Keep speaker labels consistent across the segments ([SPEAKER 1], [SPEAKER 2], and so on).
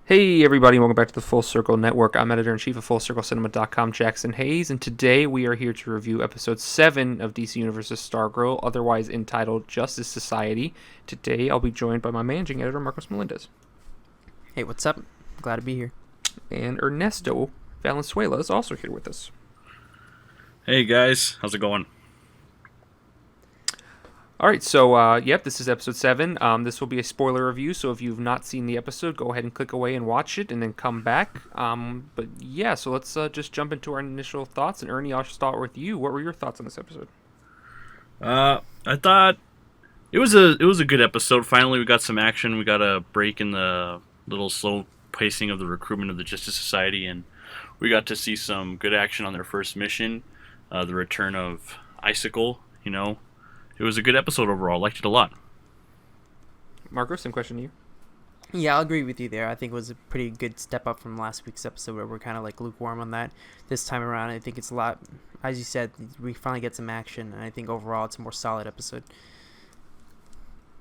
[SPEAKER 1] Hey everybody, welcome back to the Full Circle Network. I'm editor-in-chief of FullCircleCinema.com, Jackson Hayes, and today we are here to review episode 7 of DC Universe's Stargirl, otherwise entitled Justice Society. Today I'll be joined by my managing editor, Marcos Melendez.
[SPEAKER 2] Hey, what's up? Glad to be here.
[SPEAKER 1] And Ernesto Valenzuela is also here with us.
[SPEAKER 3] Hey guys, how's it going?
[SPEAKER 1] Alright, so, this is episode 7. This will be a spoiler review, so if you've not seen the episode, go ahead and click away and watch it, and then come back. So let's just jump into our initial thoughts, and Ernie, I'll start with you. What were your thoughts on this episode?
[SPEAKER 3] I thought it was a good episode. Finally, we got some action. We got a break in the little slow pacing of the recruitment of the Justice Society, and we got to see some good action on their first mission, the return of Icicle, It was a good episode overall. Liked it a lot.
[SPEAKER 1] Marcos, same question to you.
[SPEAKER 2] Yeah, I'll agree with you there. I think it was a pretty good step up from last week's episode where we're kind of like lukewarm on that. This time around, I think it's a lot, as you said, we finally get some action, and I think overall it's a more solid episode.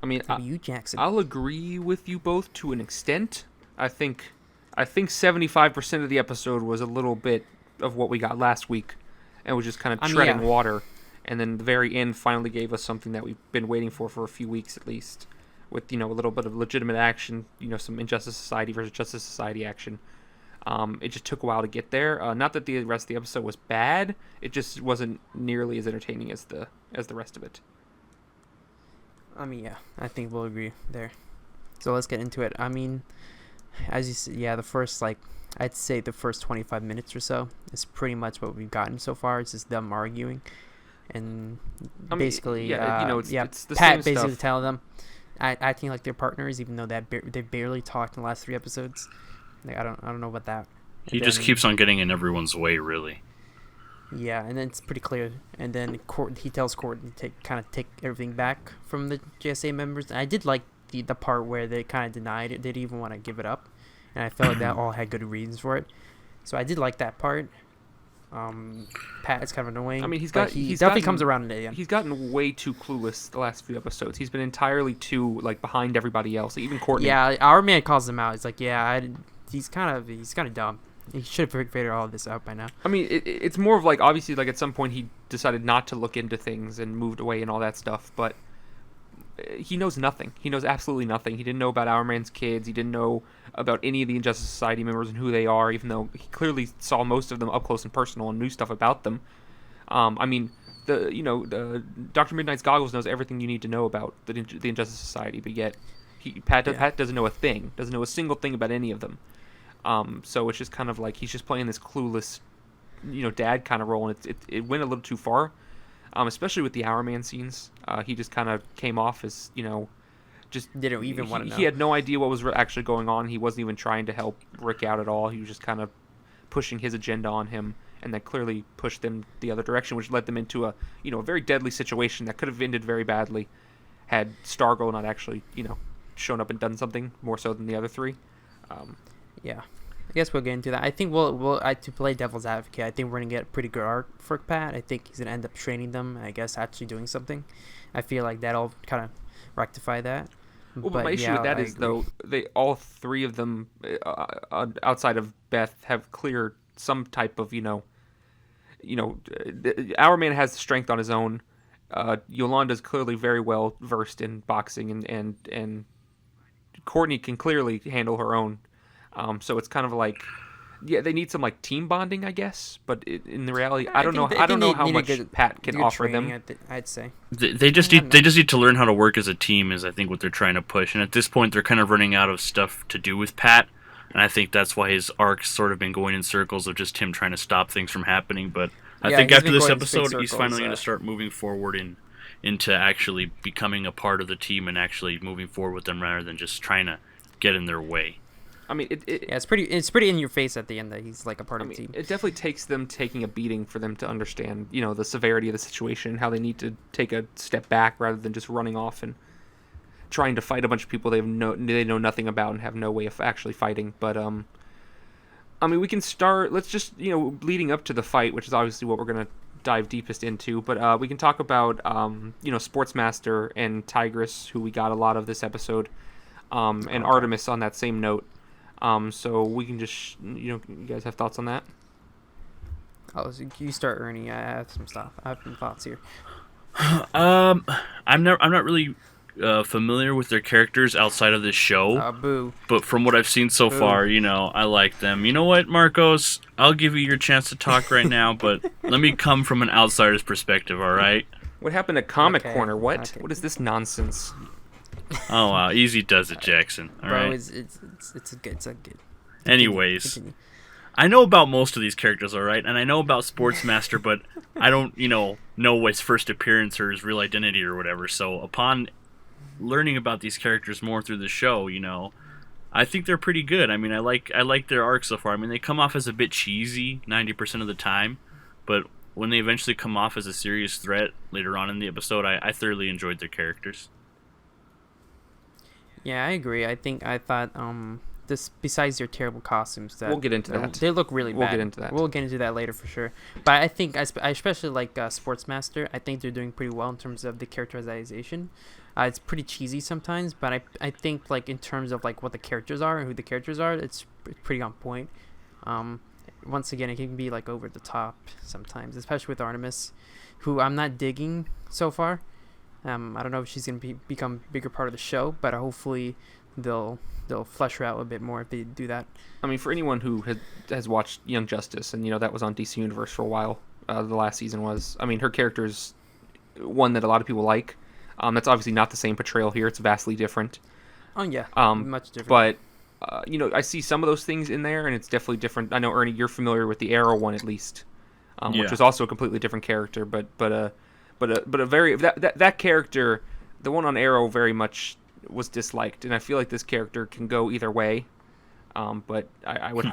[SPEAKER 1] I mean,
[SPEAKER 2] you, Jackson.
[SPEAKER 1] I'll agree with you both to an extent. I think 75% of the episode was a little bit of what we got last week, and was just kind of treading water. And then the very end finally gave us something that we've been waiting for a few weeks at least, with a little bit of legitimate action, some Injustice Society versus Justice Society action. It just took a while to get there. Not that the rest of the episode was bad, it just wasn't nearly as entertaining as the rest of it.
[SPEAKER 2] I think we'll agree there. So let's get into it. I mean, as you said, the first I'd say the first 25 minutes or so is pretty much what we've gotten so far. It's just them arguing. And basically,
[SPEAKER 1] it's the
[SPEAKER 2] Pat
[SPEAKER 1] same
[SPEAKER 2] basically
[SPEAKER 1] stuff.
[SPEAKER 2] telling them, acting like they're partners, even though they barely talked in the last 3 episodes. Like, I don't know about that.
[SPEAKER 3] He just keeps on getting in everyone's way, really.
[SPEAKER 2] Yeah, and then it's pretty clear. And then he tells Courtney to take everything back from the JSA members. And I did like the part where they kind of denied it. They didn't even want to give it up, and I felt like that all had good reasons for it. So I did like that part. Pat is kind of annoying.
[SPEAKER 1] I mean, he
[SPEAKER 2] definitely comes around in the end.
[SPEAKER 1] He's gotten way too clueless the last few episodes. He's been entirely too behind everybody else, even Courtney.
[SPEAKER 2] Yeah, our man calls him out. He's like, he's kind of dumb. He should have figured all of this out by now.
[SPEAKER 1] I mean, it's more of obviously at some point he decided not to look into things and moved away and all that stuff, but he knows nothing. He knows absolutely nothing. He didn't know about Our Man's kids. He didn't know about any of the Injustice Society members and who they are, even though he clearly saw most of them up close and personal and knew stuff about them. The Dr. Mid-Nite's goggles knows everything you need to know about the Injustice Society, but yet Pat doesn't know a thing. Doesn't know a single thing about any of them. So it's just kind of he's just playing this clueless, dad kind of role, and it went a little too far. Especially with the Our Man scenes. He just kind of came off as, just
[SPEAKER 2] didn't even want to know.
[SPEAKER 1] He had no idea what was actually going on. He wasn't even trying to help Rick out at all. He was just kind of pushing his agenda on him, and that clearly pushed them the other direction, which led them into a very deadly situation that could have ended very badly had Stargirl not actually, shown up and done something more so than the other 3.
[SPEAKER 2] Yeah. I guess we'll get into that. I think we'll to play devil's advocate, I think we're going to get a pretty good arc for Pat. I think he's going to end up training them, I guess actually doing something. I feel like that'll kind of rectify that.
[SPEAKER 1] Well, but my issue with that is, though, all 3 of them, outside of Beth, have cleared some type of, Our Man has strength on his own. Yolanda's clearly very well versed in boxing, and Courtney can clearly handle her own. So it's kind of they need some team bonding, I guess. But in the reality, I don't know how much Pat can offer them.
[SPEAKER 2] I'd say
[SPEAKER 3] They just need to learn how to work as a team, is I think what they're trying to push. And at this point, they're kind of running out of stuff to do with Pat, and I think that's why his arc's sort of been going in circles of just him trying to stop things from happening. But I think after this episode, he's finally going to start moving forward into actually becoming a part of the team and actually moving forward with them rather than just trying to get in their way.
[SPEAKER 1] I mean,
[SPEAKER 2] it's pretty in your face at the end that he's a part of the team.
[SPEAKER 1] It definitely takes them taking a beating for them to understand, the severity of the situation, how they need to take a step back rather than just running off and trying to fight a bunch of people they know nothing about and have no way of actually fighting. But we can start. Let's just leading up to the fight, which is obviously what we're gonna dive deepest into. But we can talk about Sportsmaster and Tigress, who we got a lot of this episode, and Artemis on that same note. So we can just, you guys have thoughts on that?
[SPEAKER 2] Oh, so you start, Ernie. I have some stuff. I have some thoughts here.
[SPEAKER 3] I'm not really familiar with their characters outside of this show.
[SPEAKER 2] Boo.
[SPEAKER 3] But from what I've seen so
[SPEAKER 2] Boo.
[SPEAKER 3] far, I like them. You know what, Marcos? I'll give you your chance to talk right now, but let me come from an outsider's perspective, all right?
[SPEAKER 1] What happened to Comic
[SPEAKER 2] Okay,
[SPEAKER 1] Corner? What?
[SPEAKER 2] okay.
[SPEAKER 1] What is this nonsense?
[SPEAKER 3] Oh wow, easy does it, Jackson. All
[SPEAKER 2] Bro,
[SPEAKER 3] right.
[SPEAKER 2] it's a good.
[SPEAKER 3] Anyways,
[SPEAKER 2] Continue.
[SPEAKER 3] I know about most of these characters, all right, and I know about Sportsmaster, but I don't, know his first appearance or his real identity or whatever. So upon learning about these characters more through the show, I think they're pretty good. I mean, I like their arc so far. I mean, they come off as a bit cheesy 90% of the time, but when they eventually come off as a serious threat later on in the episode, I thoroughly enjoyed their characters.
[SPEAKER 2] Yeah, I agree. I thought this, besides their terrible costumes, that
[SPEAKER 1] We'll get into that.
[SPEAKER 2] They look really bad.
[SPEAKER 1] We'll get into that.
[SPEAKER 2] We'll get into that later for sure. But I think I especially like Sportsmaster. I think they're doing pretty well in terms of the characterization. It's pretty cheesy sometimes, but I think like in terms of like what the characters are and who the characters are, it's pretty on point. Once again, it can be like over the top sometimes, especially with Artemis, who I'm not digging so far. I don't know if she's gonna become a bigger part of the show, but hopefully they'll flesh her out a bit more if they do that.
[SPEAKER 1] I mean, for anyone who has watched Young Justice, and that was on DC Universe for a while, the last season was. I mean, her character's one that a lot of people like. That's obviously not the same portrayal here. It's vastly different.
[SPEAKER 2] Oh yeah, much different.
[SPEAKER 1] But I see some of those things in there, and it's definitely different. I know, Ernie, you're familiar with the Arrow one at least, which is also a completely different character. But a very that character, the one on Arrow, very much was disliked, and I feel like this character can go either way. But I would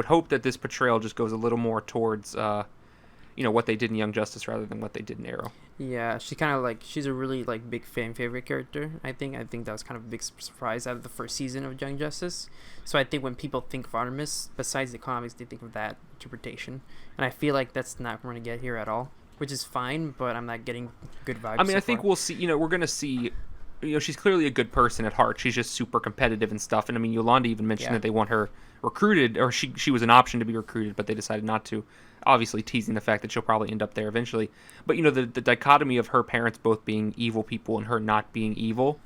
[SPEAKER 1] hope that this portrayal just goes a little more towards what they did in Young Justice rather than what they did in Arrow.
[SPEAKER 2] Yeah, she's a really like big fan favorite character. I think that was kind of a big surprise out of the first season of Young Justice. So I think when people think of Artemis, besides the comics, they think of that interpretation, and I feel like that's not going to get here at all, which is fine. But I'm not getting good vibes.
[SPEAKER 1] I mean,
[SPEAKER 2] so
[SPEAKER 1] I think
[SPEAKER 2] far.
[SPEAKER 1] we'll see. We're going to see. She's clearly a good person at heart. She's just super competitive and stuff. And I mean, Yolanda even mentioned that they want her recruited, or she was an option to be recruited, but they decided not to. Obviously teasing the fact that she'll probably end up there eventually. But the dichotomy of her parents both being evil people and her not being evil,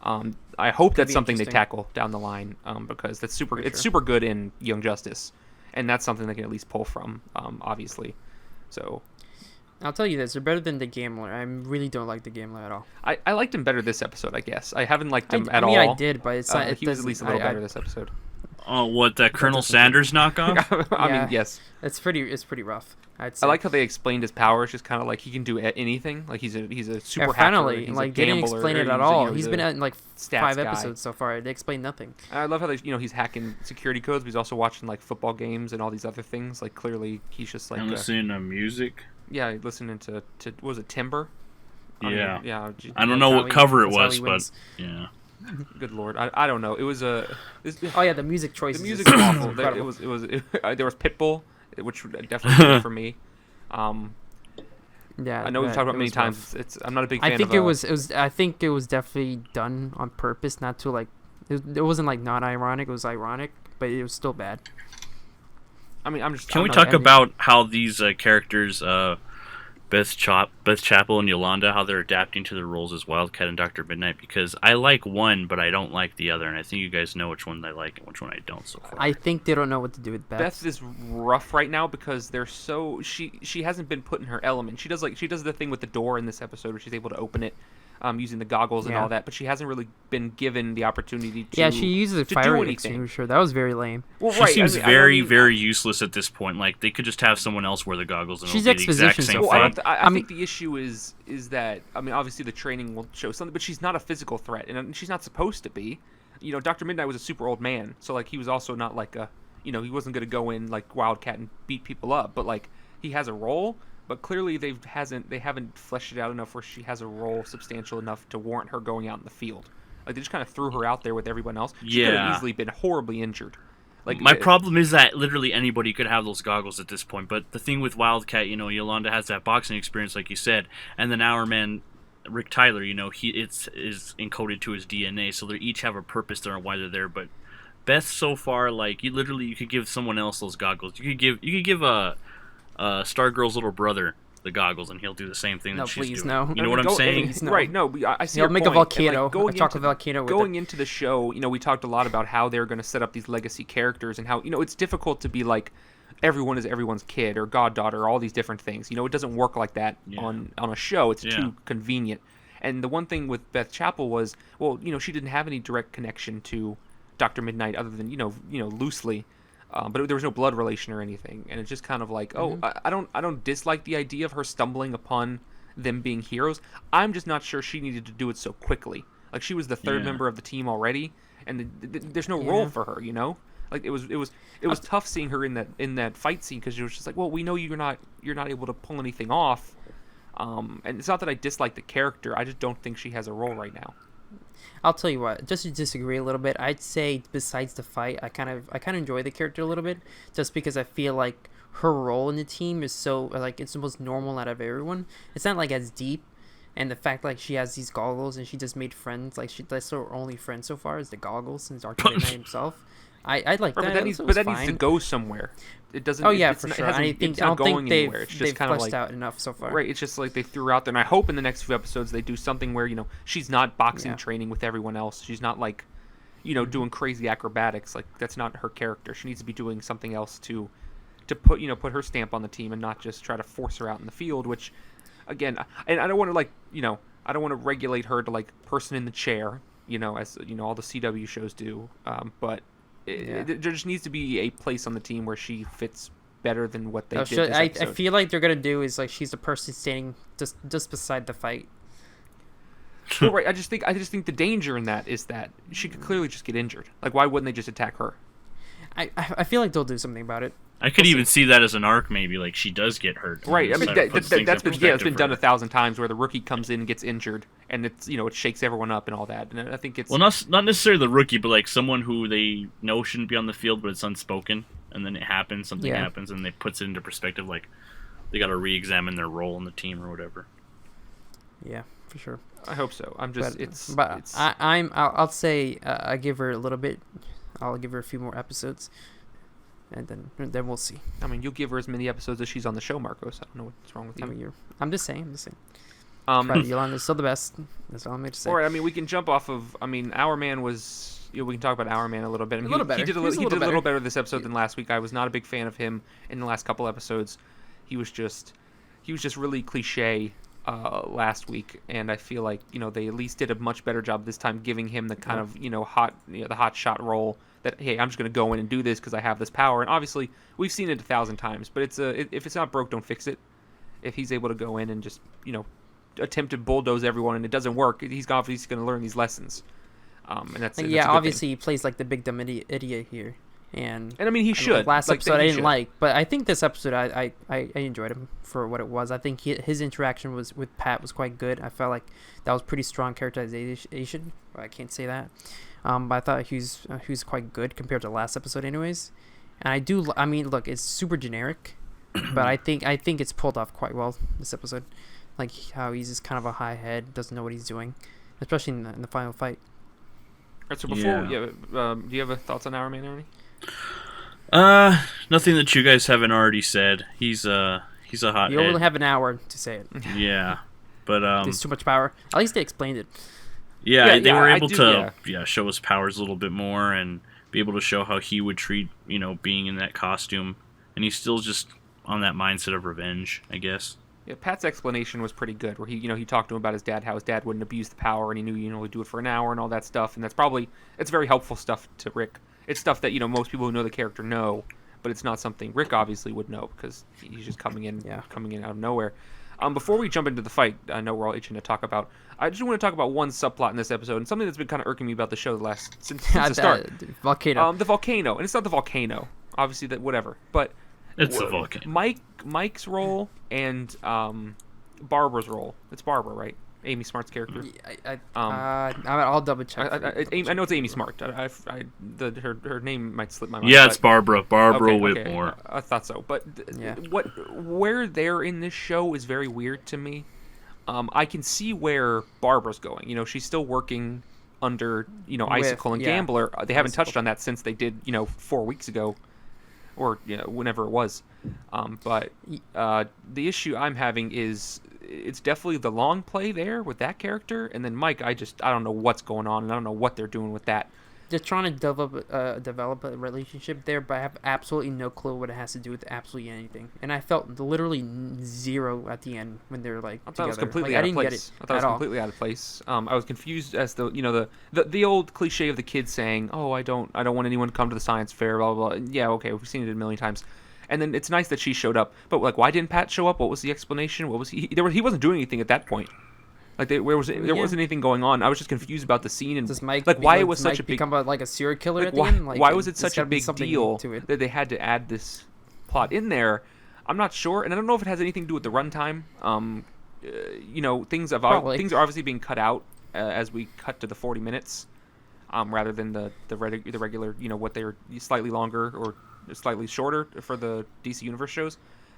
[SPEAKER 1] I hope that's something they tackle down the line, because that's super good in Young Justice, and that's something they can at least pull from, obviously. So
[SPEAKER 2] I'll tell you this: they're better than the Gambler. I really don't like the Gambler at all.
[SPEAKER 1] I liked him better this episode, I guess. I haven't liked him at all.
[SPEAKER 2] I did, but it's
[SPEAKER 1] he was at least a little better this episode.
[SPEAKER 3] Oh, what, that Colonel Sanders knockoff?
[SPEAKER 1] I mean, yes.
[SPEAKER 2] It's pretty rough. I'd say.
[SPEAKER 1] I like how they explained his powers, just kind of like he can do anything. Like he's a super
[SPEAKER 2] finally,
[SPEAKER 1] hacker.
[SPEAKER 2] Like they didn't explain it at all. He's been in like 5 episodes so far. They explained nothing.
[SPEAKER 1] I love how he's hacking security codes, but he's also watching like football games and all these other things. Like clearly, he's just like
[SPEAKER 3] listening to music.
[SPEAKER 1] Yeah, listening to what was it, Timber?
[SPEAKER 3] Yeah. I don't know what cover it was, but yeah.
[SPEAKER 1] Good lord, I don't know. It was
[SPEAKER 2] oh yeah, the music choices.
[SPEAKER 1] The music was awful. There was Pitbull, which definitely did for me.
[SPEAKER 2] Yeah,
[SPEAKER 1] I know we've talked about many times. I'm not a big fan.
[SPEAKER 2] I think I think it was definitely done on purpose, not to like. It wasn't like not ironic. It was ironic, but it was still bad.
[SPEAKER 1] I mean,
[SPEAKER 3] Can we talk about how these characters, Beth Chapel and Yolanda, how they're adapting to their roles as Wildcat and Dr. Mid-Nite? Because I like one, but I don't like the other, and I think you guys know which one I like and which one I don't so far.
[SPEAKER 2] I think they don't know what to do with Beth.
[SPEAKER 1] Beth is rough right now because she hasn't been put in her element. She does the thing with the door in this episode where she's able to open it using the goggles and all that, but she hasn't really been given the opportunity to.
[SPEAKER 2] Yeah, she uses a fire extinguisher. That was very lame.
[SPEAKER 3] Well, she seems very useless at this point. Like they could just have someone else wear the goggles and it'll be the exact same thing.
[SPEAKER 1] I think the issue is that obviously the training will show something, but she's not a physical threat, and she's not supposed to be. Dr. Mid-Nite was a super old man, so like he was also not like he wasn't going to go in like Wildcat and beat people up, but like he has a role. But clearly they haven't fleshed it out enough where she has a role substantial enough to warrant her going out in the field. Like they just kind of threw her out there with everyone else. She could have easily been horribly injured. Like
[SPEAKER 3] my problem is that literally anybody could have those goggles at this point. But the thing with Wildcat, Yolanda has that boxing experience, like you said, and then our man Rick Tyler, he is encoded to his DNA, so they each have a purpose there and why they're there. But Beth so far, like you could give someone else those goggles. You could give a Stargirl's little brother the goggles, and he'll do the same thing
[SPEAKER 2] No,
[SPEAKER 3] that she's
[SPEAKER 2] please,
[SPEAKER 3] doing.
[SPEAKER 2] no.
[SPEAKER 3] You know what I'm saying?
[SPEAKER 2] Please, no.
[SPEAKER 1] Right? No, I see.
[SPEAKER 2] He'll
[SPEAKER 1] your
[SPEAKER 2] make
[SPEAKER 1] point.
[SPEAKER 2] a volcano,
[SPEAKER 1] And, like,
[SPEAKER 2] a chocolate volcano. With
[SPEAKER 1] going into the show, we talked a lot about how they're going to set up these legacy characters and how it's difficult to be like everyone is everyone's kid or goddaughter, all these different things. It doesn't work like that on a show. It's too convenient. And the one thing with Beth Chapel was, well, she didn't have any direct connection to Dr. Mid-Nite other than loosely. But there was no blood relation or anything, and it's just kind of like, I don't dislike the idea of her stumbling upon them being heroes. I'm just not sure she needed to do it so quickly. Like, she was the third member of the team already, and there's no role for her. Like, it was tough seeing her in that fight scene because she was just like, well, we know you're not able to pull anything off. And it's not that I dislike the character. I just don't think she has a role right now.
[SPEAKER 2] I'll tell you what, just to disagree a little bit, I'd say besides the fight, I kind of enjoy the character a little bit, just because I feel like her role in the team is so, like, it's the most normal out of everyone. It's not like as deep, and the fact like she has these goggles and she just made friends, like that's her only friend so far is the goggles since Dr. Midnight himself. I like that.
[SPEAKER 1] But that needs to go somewhere. It doesn't.
[SPEAKER 2] Oh yeah,
[SPEAKER 1] it's
[SPEAKER 2] for
[SPEAKER 1] not,
[SPEAKER 2] sure.
[SPEAKER 1] I don't think
[SPEAKER 2] they've fleshed out enough so far.
[SPEAKER 1] Right. It's just like they threw out there, and I hope in the next few episodes they do something where she's not boxing training with everyone else. She's not like, doing crazy acrobatics. Like, that's not her character. She needs to be doing something else to put her stamp on the team and not just try to force her out in the field. Which, again, and I don't want to I don't want to regulate her to like person in the chair. As all the CW shows do. But. There just needs to be a place on the team where she fits better than what they did this episode.
[SPEAKER 2] I feel like they're gonna do is like she's the person standing just beside the fight.
[SPEAKER 1] Well, right. I just think the danger in that is that she could clearly just get injured. Like, why wouldn't they just attack her?
[SPEAKER 2] I feel like they'll do something about it.
[SPEAKER 3] I could even see that as an arc, maybe, like she does get hurt.
[SPEAKER 1] Right. I mean, that's been done 1,000 times where the rookie comes in and gets injured, and it's it shakes everyone up and all that. And I think it's
[SPEAKER 3] not necessarily the rookie, but like someone who they know shouldn't be on the field, but it's unspoken, and then it happens, something happens, and they puts it into perspective, like they got to re-examine their role in the team or whatever.
[SPEAKER 2] Yeah, for sure.
[SPEAKER 1] I hope so.
[SPEAKER 2] I'll say I give her a little bit. I'll give her a few more episodes. And then we'll see.
[SPEAKER 1] I mean, you'll give her as many episodes as she's on the show, Marcos. I don't know what's wrong with you.
[SPEAKER 2] I mean, I'm just saying. But Yolanda's still the best. That's all I'm going to say.
[SPEAKER 1] All right. I mean, we can jump off of. I mean, Our Man was. We can talk about Our Man a little bit. I mean, he did a little better this episode than last week. I was not a big fan of him in the last couple episodes. He was just really cliche last week, and I feel like they at least did a much better job this time, giving him the kind of the hot shot role. That, hey, I'm just going to go in and do this because I have this power. And obviously, we've seen it 1,000 times. But if it's not broke, don't fix it. If he's able to go in and just, attempt to bulldoze everyone and it doesn't work, he's obviously going to learn these lessons. And that's
[SPEAKER 2] obviously he plays like the big dumb idiot here. And
[SPEAKER 1] I mean, he should.
[SPEAKER 2] Last episode I didn't like. But I think this episode I enjoyed him for what it was. I think his interaction with Pat was quite good. I felt like that was pretty strong characterization. I can't say that. But I thought he was quite good compared to last episode, anyways. And I mean, look, it's super generic, but I think it's pulled off quite well this episode. Like how he's just kind of a high head, doesn't know what he's doing, especially in the final fight.
[SPEAKER 1] All right, so before, do you have thoughts on Our Man, Ernie?
[SPEAKER 3] Nothing that you guys haven't already said. He's a hot.
[SPEAKER 2] You only have an hour to say it.
[SPEAKER 3] Yeah, but
[SPEAKER 2] there's too much power. At least they explained it.
[SPEAKER 3] Yeah, they were able to show his powers a little bit more and be able to show how he would treat, being in that costume. And he's still just on that mindset of revenge, I guess.
[SPEAKER 1] Yeah, Pat's explanation was pretty good, where he talked to him about his dad, how his dad wouldn't abuse the power, and he knew you only do it for an hour and all that stuff. And it's very helpful stuff to Rick. It's stuff that most people who know the character know, but it's not something Rick obviously would know because he's just coming in out of nowhere. Before we jump into the fight, I know we're all itching to talk about. I just want to talk about one subplot in this episode, and something that's been kind of irking me about the show since the start.
[SPEAKER 2] Volcano.
[SPEAKER 1] The volcano, and it's not the volcano. Obviously, that whatever. But
[SPEAKER 3] it's the volcano.
[SPEAKER 1] Mike's role and Barbara's role. It's Barbara, right? Amy Smart's character.
[SPEAKER 2] I'll double check.
[SPEAKER 1] I know it's Amy Smart. Her name might slip my mind.
[SPEAKER 3] Yeah, it's Barbara. Barbara Whitmore.
[SPEAKER 1] Okay. I thought so, but where they're in this show is very weird to me. I can see where Barbara's going. She's still working under Icicle and Gambler. They haven't touched on that since they did 4 weeks ago, or whenever it was. But the issue I'm having is it's definitely the long play there with that character, and then Mike, I don't know what's going on, and I don't know what they're doing with that.
[SPEAKER 2] They're trying to develop a relationship there, but I have absolutely no clue what it has to do with absolutely anything. And I felt literally zero at the end when they were like
[SPEAKER 1] I thought
[SPEAKER 2] together.
[SPEAKER 1] it was completely
[SPEAKER 2] I
[SPEAKER 1] out of
[SPEAKER 2] didn't
[SPEAKER 1] place.
[SPEAKER 2] get it
[SPEAKER 1] I thought it was completely out of place. I was confused as to the old cliche of the kids saying, "Oh, I don't want anyone to come to the science fair." Blah blah blah. Yeah, okay, we've seen it a million times. And then it's nice that she showed up, but like, why didn't Pat show up? What was the explanation? What was he? He wasn't doing anything at that point. Like there wasn't anything going on. I was just confused about the scene and why it was such a big
[SPEAKER 2] become like a serial killer at the
[SPEAKER 1] why,
[SPEAKER 2] end. Like,
[SPEAKER 1] why was it such a big deal
[SPEAKER 2] to it.
[SPEAKER 1] that they had to add this plot in there? I'm not sure, and I don't know if it has anything to do with the runtime. Things are obviously being cut out as we cut to the 40 minutes, rather than the regular what they're slightly longer or slightly shorter for the DC Universe shows.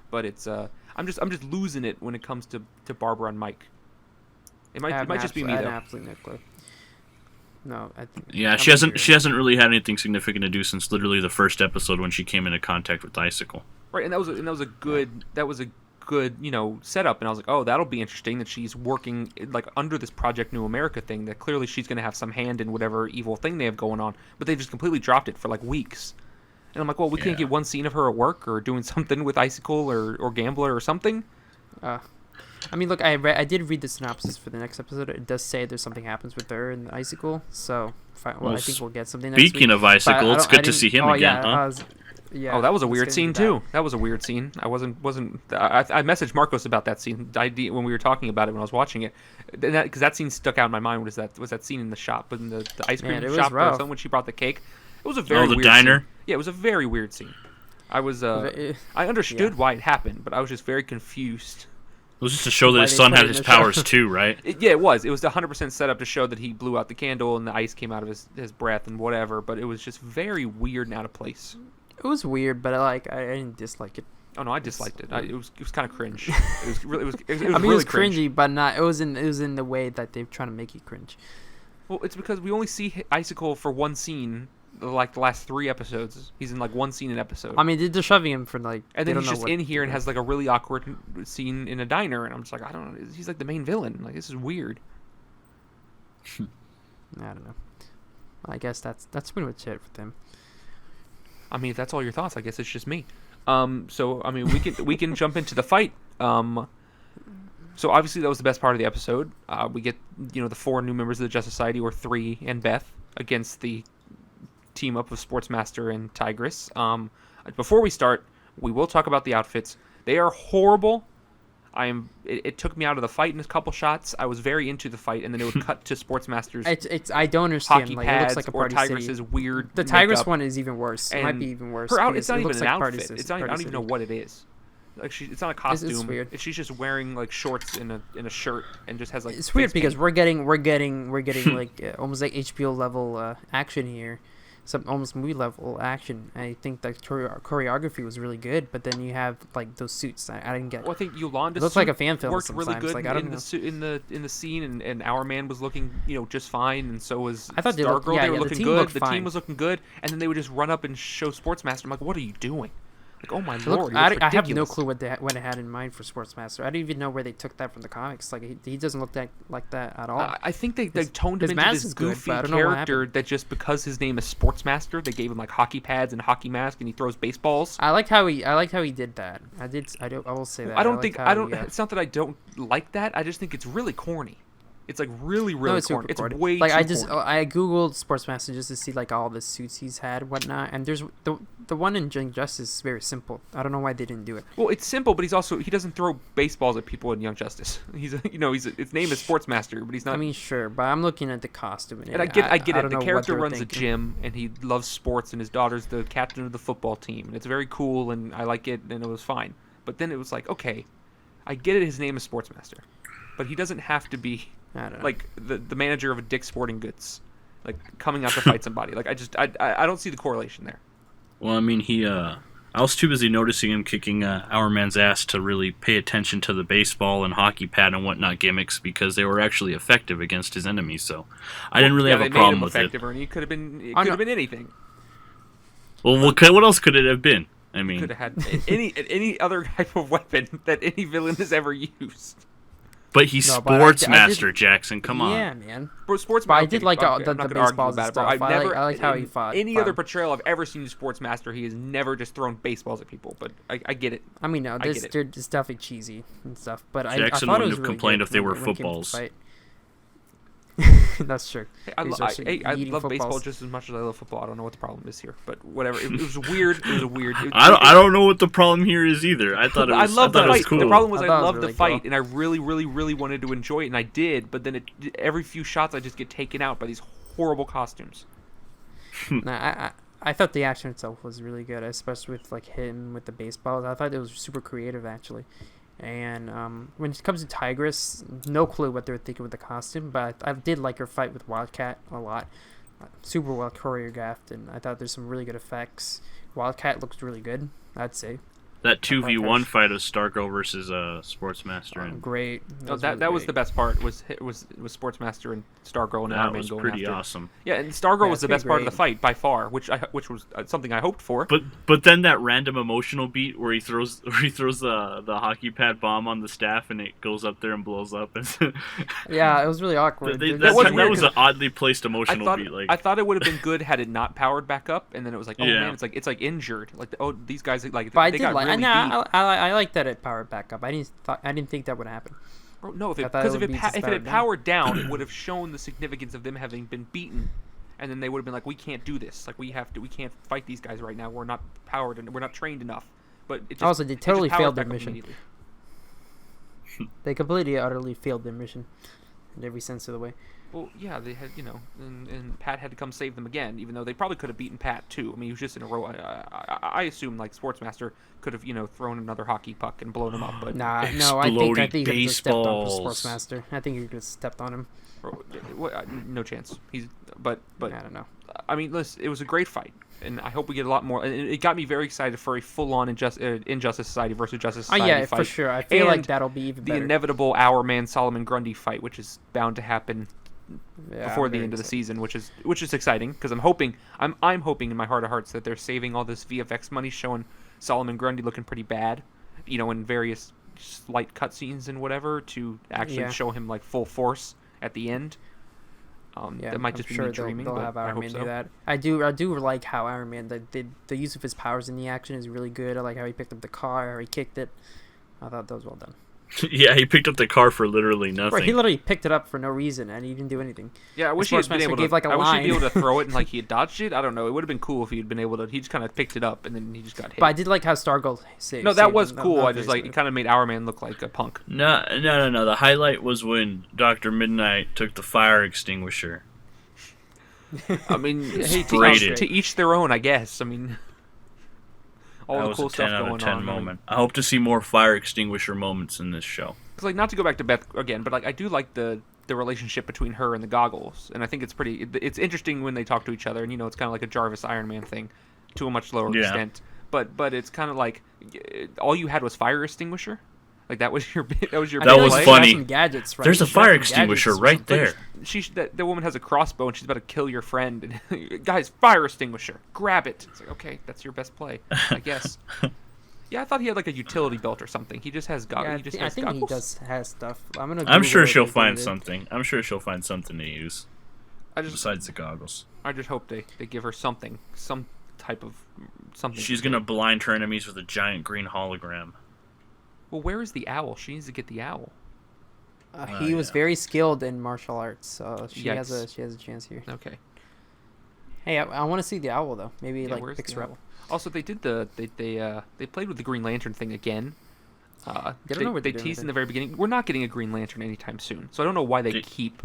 [SPEAKER 1] But it's I'm just losing it when it comes to Barbara and Mike. It might just be me though.
[SPEAKER 2] Absolutely no clue. No, I think.
[SPEAKER 3] Yeah, she hasn't really had anything significant to do since literally the first episode when she came into contact with Icicle.
[SPEAKER 1] Right, and that was a good setup, and I was like, oh, that'll be interesting that she's working like under this Project New America thing. That clearly she's going to have some hand in whatever evil thing they have going on, but they've just completely dropped it for like weeks. And I'm like, well, we can't get one scene of her at work or doing something with Icicle or Gambler or something.
[SPEAKER 2] I mean, look, I did read the synopsis for the next episode. It does say there's something happens with her and Icicle, so I think we'll get something next week.
[SPEAKER 3] Speaking of Icicle, it's good to see him again, huh?
[SPEAKER 2] Yeah.
[SPEAKER 1] Oh, that was a weird scene too. That was a weird scene. I messaged Marcos about that scene when we were talking about it when I was watching it, because that scene stuck out in my mind. Was that scene in the shop, in the ice cream shop or something when she brought the cake? It was a very weird
[SPEAKER 3] diner.
[SPEAKER 1] Scene. Yeah, it was a very weird scene. I understood why it happened, but I was just very confused.
[SPEAKER 3] It was just to show that his son had his powers too, right?
[SPEAKER 1] It was. It was 100% set up to show that he blew out the candle and the ice came out of his breath and whatever. But it was just very weird and out of place.
[SPEAKER 2] It was weird, but I didn't dislike it.
[SPEAKER 1] Oh no, I disliked it. It was kind of cringe. It was really
[SPEAKER 2] it was cringy, but not. It was in the way that they're trying to make it cringe.
[SPEAKER 1] Well, it's because we only see Icicle for one scene. Like the last 3 episodes, he's in like one scene an episode.
[SPEAKER 2] I mean, they're shoving him for like. And
[SPEAKER 1] then he's just in here and has like a really awkward scene in a diner, and I'm just like, I don't know. He's like the main villain. Like, this is weird.
[SPEAKER 2] I don't know. I guess that's pretty much it with him.
[SPEAKER 1] I mean, if that's all your thoughts, I guess it's just me. So I mean, we can jump into the fight. So obviously that was the best part of the episode. We get the 4 new members of the Justice Society, or 3 and Beth, against the team up of Sportsmaster and Tigress. Before we start, we will talk about the outfits. They are horrible. It took me out of the fight in a couple shots. I was very into the fight, and then it would cut to Sportsmaster's
[SPEAKER 2] I don't understand.
[SPEAKER 1] hockey
[SPEAKER 2] like,
[SPEAKER 1] pads,
[SPEAKER 2] it looks like a Party
[SPEAKER 1] or Tigress's
[SPEAKER 2] City.
[SPEAKER 1] weird
[SPEAKER 2] The Tigress
[SPEAKER 1] makeup.
[SPEAKER 2] one is even worse. It might be even worse.
[SPEAKER 1] It's not even an
[SPEAKER 2] like
[SPEAKER 1] outfit. I don't even know what it is. Like it's not a costume.
[SPEAKER 2] It's weird.
[SPEAKER 1] She's just wearing like shorts in a shirt and just has like.
[SPEAKER 2] It's weird because we're getting like almost like HBO level action here. Some almost movie level action. I think the choreography was really good, but then you have like those suits. I didn't get.
[SPEAKER 1] Well, I think Yolanda's
[SPEAKER 2] looks like a fan film.
[SPEAKER 1] Worked
[SPEAKER 2] sometimes.
[SPEAKER 1] really good
[SPEAKER 2] like, I don't
[SPEAKER 1] know. in the scene, and Our Man was looking just fine, and so was
[SPEAKER 2] I thought
[SPEAKER 1] Stargirl. They were looking good. The team was
[SPEAKER 2] fine.
[SPEAKER 1] looking good, and then they would just run up and show Sportsmaster. I'm like, what are you doing? Like, oh my lord!
[SPEAKER 2] I have no clue what it had in mind for Sportsmaster. I don't even know where they took that from the comics. Like he doesn't look like that at all.
[SPEAKER 1] I think they toned him into this goofy character that just because his name is Sportsmaster, they gave him like hockey pads and hockey mask, and he throws baseballs.
[SPEAKER 2] I like how he did that. I will say that.
[SPEAKER 1] It's not that I don't like that. I just think it's really corny. It's like really
[SPEAKER 2] it's
[SPEAKER 1] corny. It's
[SPEAKER 2] corny.
[SPEAKER 1] way
[SPEAKER 2] like
[SPEAKER 1] too corny.
[SPEAKER 2] I googled Sportsmaster just to see like all the suits he's had and whatnot, and there's the one in Young Justice is very simple. I don't know why they didn't do it.
[SPEAKER 1] Well, it's simple, but he doesn't throw baseballs at people in Young Justice. His name is Sportsmaster, but he's not.
[SPEAKER 2] I mean, sure, but I'm looking at the costume
[SPEAKER 1] and I get it. The character runs a gym and he loves sports, and his daughter's the captain of the football team, and it's very cool, and I like it, and it was fine. But then it was like, okay, I get it. His name is Sportsmaster, but he doesn't have to be.
[SPEAKER 2] I don't know.
[SPEAKER 1] Like the manager of a Dick's Sporting Goods, like coming out to fight somebody. Like I don't see the correlation there.
[SPEAKER 3] Well, I mean, he I was too busy noticing him kicking Our Man's ass to really pay attention to the baseball and hockey pad and whatnot gimmicks because they were actually effective against his enemies. So I didn't really have a problem with it.
[SPEAKER 1] Ernie. It could have been anything.
[SPEAKER 3] Well, what else could it have been? I mean,
[SPEAKER 1] could have had any other type of weapon that any villain has ever used.
[SPEAKER 3] But he's Sportsmaster, Jackson. Come on.
[SPEAKER 2] Yeah, man.
[SPEAKER 1] Sportsmaster.
[SPEAKER 2] But I did like the baseballs and stuff. I like how he fought.
[SPEAKER 1] Any other portrayal I've ever seen of Sportsmaster, he has never just thrown baseballs at people. But I get it.
[SPEAKER 2] I mean, no, they're definitely cheesy and stuff. But
[SPEAKER 3] Jackson
[SPEAKER 2] I thought it was
[SPEAKER 3] wouldn't have
[SPEAKER 2] really
[SPEAKER 3] complained
[SPEAKER 2] good
[SPEAKER 3] if they were
[SPEAKER 2] when it came to
[SPEAKER 3] footballs.
[SPEAKER 2] fight. That's true.
[SPEAKER 1] Hey, I love baseball just as much as I love football. I don't know what the problem is here, but whatever. It was weird. It was a weird.
[SPEAKER 3] I don't know what the problem here is either. I thought it was.
[SPEAKER 1] I love the fight.
[SPEAKER 3] Cool.
[SPEAKER 1] The problem was I loved
[SPEAKER 2] really
[SPEAKER 1] the fight,
[SPEAKER 2] cool.
[SPEAKER 1] and I really, really, really wanted to enjoy it, and I did. But then every few shots, I just get taken out by these horrible costumes.
[SPEAKER 2] Nah, I thought the action itself was really good, especially with like him with the baseballs. I thought it was super creative actually. And when it comes to Tigress, no clue what they were thinking with the costume, but I did like her fight with Wildcat a lot. Super well choreographed, and I thought there's some really good effects. Wildcat looks really good, I'd say.
[SPEAKER 3] That 2v1 fight of Stargirl versus Sportsmaster. And
[SPEAKER 2] great.
[SPEAKER 1] That was the best part. Was Sportsmaster and Stargirl and Iron Man going after.
[SPEAKER 3] That was pretty awesome.
[SPEAKER 1] Yeah, and Stargirl was the best part of the fight by far, which was something I hoped for.
[SPEAKER 3] But then that random emotional beat where he throws the hockey pad bomb on the staff and it goes up there and blows up.
[SPEAKER 2] Yeah, it was really awkward.
[SPEAKER 3] That was an oddly placed emotional beat. Like
[SPEAKER 1] I thought it would have been good had it not powered back up, and then it was like, oh man, it's like injured. Like these guys like.
[SPEAKER 2] But
[SPEAKER 1] they got really beat.
[SPEAKER 2] I like that it powered back up. I didn't think that would happen.
[SPEAKER 1] No, if it had powered down, it would have shown the significance of them having been beaten, and then they would have been like, we can't do this. Like we can't fight these guys right now. We're not powered and we're not trained enough. But it just,
[SPEAKER 2] also, they totally failed their mission. They completely, utterly failed their mission in every sense of the way.
[SPEAKER 1] Well, yeah, they had, and Pat had to come save them again, even though they probably could have beaten Pat too. I mean, he was just in a row. I assume like Sportsmaster could have, thrown another hockey puck and blown him up. But
[SPEAKER 2] no, I think he could have stepped on
[SPEAKER 3] baseballs.
[SPEAKER 2] Sportsmaster. I think he could have stepped on him.
[SPEAKER 1] No chance. But
[SPEAKER 2] I don't know.
[SPEAKER 1] I mean, listen, it was a great fight, and I hope we get a lot more. And it got me very excited for a full-on Injustice Society versus Justice Society fight.
[SPEAKER 2] For sure. I feel like that'll be even better.
[SPEAKER 1] The inevitable Our Man Solomon Grundy fight, which is bound to happen before the end of the season, which is exciting because I'm hoping in my heart of hearts that they're saving all this VFX money showing Solomon Grundy looking pretty bad, in various slight cutscenes and whatever to actually show him like full force at the end. That might just be me dreaming.
[SPEAKER 2] They'll have Iron Man do that. I do like how Iron Man the use of his powers in the action is really good. I like how he picked up the car, how he kicked it. I thought that was well done.
[SPEAKER 3] Yeah, he picked up the car for literally nothing.
[SPEAKER 2] Right, he literally picked it up for no reason, and he didn't do anything.
[SPEAKER 1] Yeah, I wish he had been able to. I wish he'd be able to throw it and like he had dodged it. I don't know. It would have been cool if he'd been able to. He just kind of picked it up and then he just got hit.
[SPEAKER 2] But I did like how Stargirl saved.
[SPEAKER 1] No, that was cool. I just like it kind of made Our Man look like a punk.
[SPEAKER 3] No. The highlight was when Dr. Mid-Nite took the fire extinguisher.
[SPEAKER 1] I mean, hey, to each their own, I guess. I mean. All the cool stuff going on. That was a 10 out of 10 moment.
[SPEAKER 3] I hope to see more fire extinguisher moments in this show.
[SPEAKER 1] Because, like, not to go back to Beth again, but like I do like the relationship between her and the goggles, and I think it's it's interesting when they talk to each other, and it's kind of like a Jarvis Iron Man thing, to a much lower extent. But it's kind of like all you had was fire extinguisher. Like that was your
[SPEAKER 3] that was funny.
[SPEAKER 2] Gadgets, right?
[SPEAKER 3] There's a fire extinguisher right there.
[SPEAKER 1] The woman has a crossbow and she's about to kill your friend. And, guys, fire extinguisher, grab it. It's like, okay, that's your best play, I guess. Yeah, I thought he had like a utility belt or something. He just has goggles.
[SPEAKER 2] I think he does has stuff.
[SPEAKER 3] I'm sure she'll find something. I'm sure she'll find something to use. Besides the goggles.
[SPEAKER 1] I just hope they give her something, some type of something.
[SPEAKER 3] She's gonna blind her enemies with a giant green hologram.
[SPEAKER 1] Well, where is the owl? She needs to get the owl.
[SPEAKER 2] He was very skilled in martial arts, so she has a chance here.
[SPEAKER 1] Okay.
[SPEAKER 2] Hey, I want to see the owl though. Maybe fix her up.
[SPEAKER 1] Also, they did they played with the Green Lantern thing again. They teased in the very beginning. We're not getting a Green Lantern anytime soon, so I don't know why they keep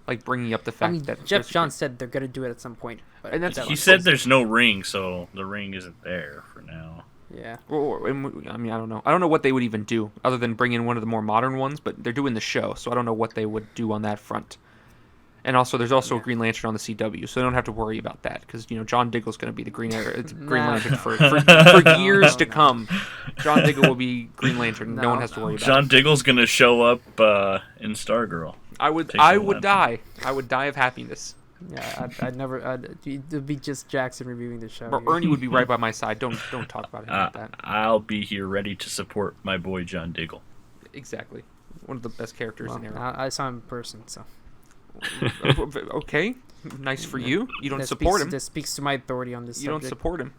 [SPEAKER 1] like bringing up the fact that
[SPEAKER 2] Geoff Johns said they're gonna do it at some point.
[SPEAKER 1] And
[SPEAKER 3] he said there's no ring, so the ring isn't there for now.
[SPEAKER 2] Yeah.
[SPEAKER 1] I mean, I don't know. I don't know what they would even do other than bring in one of the more modern ones, but they're doing the show, so I don't know what they would do on that front. And also, there's also a Green Lantern on the CW, so they don't have to worry about that because John Diggle's going to be the Green Lantern for years to come. John Diggle will be Green Lantern. No one has to worry about it.
[SPEAKER 3] John Diggle's going to show up in Stargirl.
[SPEAKER 1] I would die. I would die of happiness.
[SPEAKER 2] Yeah, I'd never. It'd be just Jackson reviewing the show.
[SPEAKER 1] But Ernie would be right by my side. Don't talk about him like that.
[SPEAKER 3] I'll be here ready to support my boy John Diggle.
[SPEAKER 1] Exactly, one of the best characters in Arrow.
[SPEAKER 2] I saw him in person, so.
[SPEAKER 1] Okay, nice for you. You don't support him.
[SPEAKER 2] That speaks to my authority on this subject.
[SPEAKER 1] You don't support him.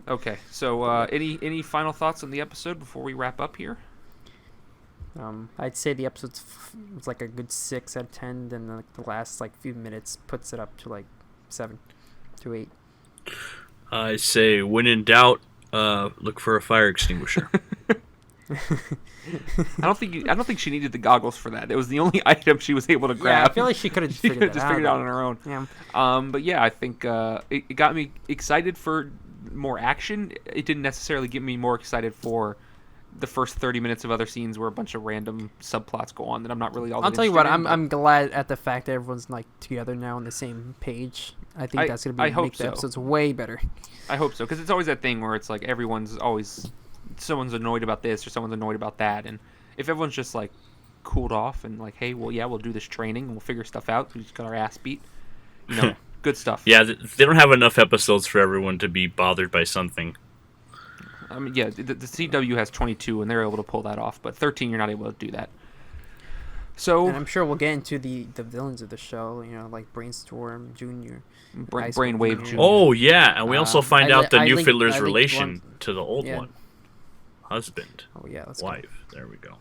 [SPEAKER 1] Okay, so any final thoughts on the episode before we wrap up here?
[SPEAKER 2] I'd say the episode's was like a good 6 out of 10. Then the last few minutes puts it up to 7 to 8.
[SPEAKER 3] I say, when in doubt, look for a fire extinguisher.
[SPEAKER 1] I don't think she needed the goggles for that. It was the only item she was able to grab.
[SPEAKER 2] Yeah, I feel like she could have figured it
[SPEAKER 1] out on her own.
[SPEAKER 2] Yeah.
[SPEAKER 1] But yeah, I think it got me excited for more action. It didn't necessarily get me more excited for the first 30 minutes of other scenes where a bunch of random subplots go on that I'm not really all that
[SPEAKER 2] I'll tell you what,
[SPEAKER 1] interested in.
[SPEAKER 2] I'm glad at the fact that everyone's together now on the same page. I think that's going to make the episodes way better.
[SPEAKER 1] I hope so, because it's always that thing where it's everyone's always, someone's annoyed about this or someone's annoyed about that, and if everyone's just cooled off and hey, well, yeah, we'll do this training and we'll figure stuff out, we just got our ass beat, good stuff.
[SPEAKER 3] Yeah, they don't have enough episodes for everyone to be bothered by something.
[SPEAKER 1] I mean, yeah, the CW has 22 and they're able to pull that off, but 13 you're not able to do that. So,
[SPEAKER 2] and I'm sure we'll get into the villains of the show, like Brainstorm Jr.
[SPEAKER 1] Brainwave Jr.
[SPEAKER 3] Oh, yeah, and we also find out the new Fiddler's relation to the old one. Husband.
[SPEAKER 2] Oh, yeah, let's
[SPEAKER 3] wife.
[SPEAKER 2] Go.
[SPEAKER 3] There we go.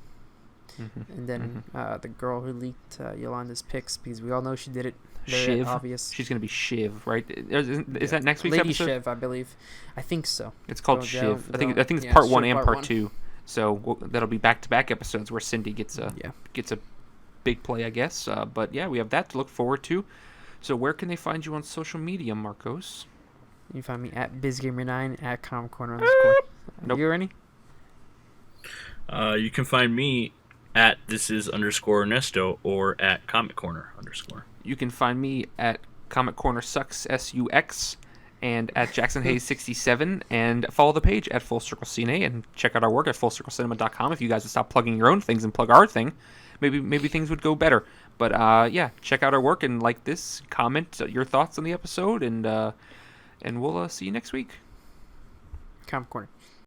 [SPEAKER 2] Mm-hmm. And then the girl who leaked Yolanda's pics, because we all know she did it.
[SPEAKER 1] Shiv.
[SPEAKER 2] Obvious.
[SPEAKER 1] She's going to be Shiv, right? Is that next week's
[SPEAKER 2] Lady
[SPEAKER 1] episode?
[SPEAKER 2] Shiv, I believe. I think so.
[SPEAKER 1] It's called Shiv. I think it's part 1 and part 2. So that'll be back-to-back episodes where Cindy gets a big play, I guess. But yeah, we have that to look forward to. So where can they find you on social media, Marcos?
[SPEAKER 2] You can find me at BizGamer9 at ComicCorner_.
[SPEAKER 1] Nope.
[SPEAKER 2] You, Ernie?
[SPEAKER 3] You can find me at thisis_Ernesto or at Comic Corner _
[SPEAKER 1] You can find me at Comic Corner Sucks SUX and at Jackson Hayes 67, and follow the page at Full Circle Cine and check out our work at FullCircleCinema.com. If you guys would stop plugging your own things and plug our thing, maybe things would go better. But yeah, check out our work and like this, comment your thoughts on the episode, and we'll see you next week.
[SPEAKER 2] Comic Corner.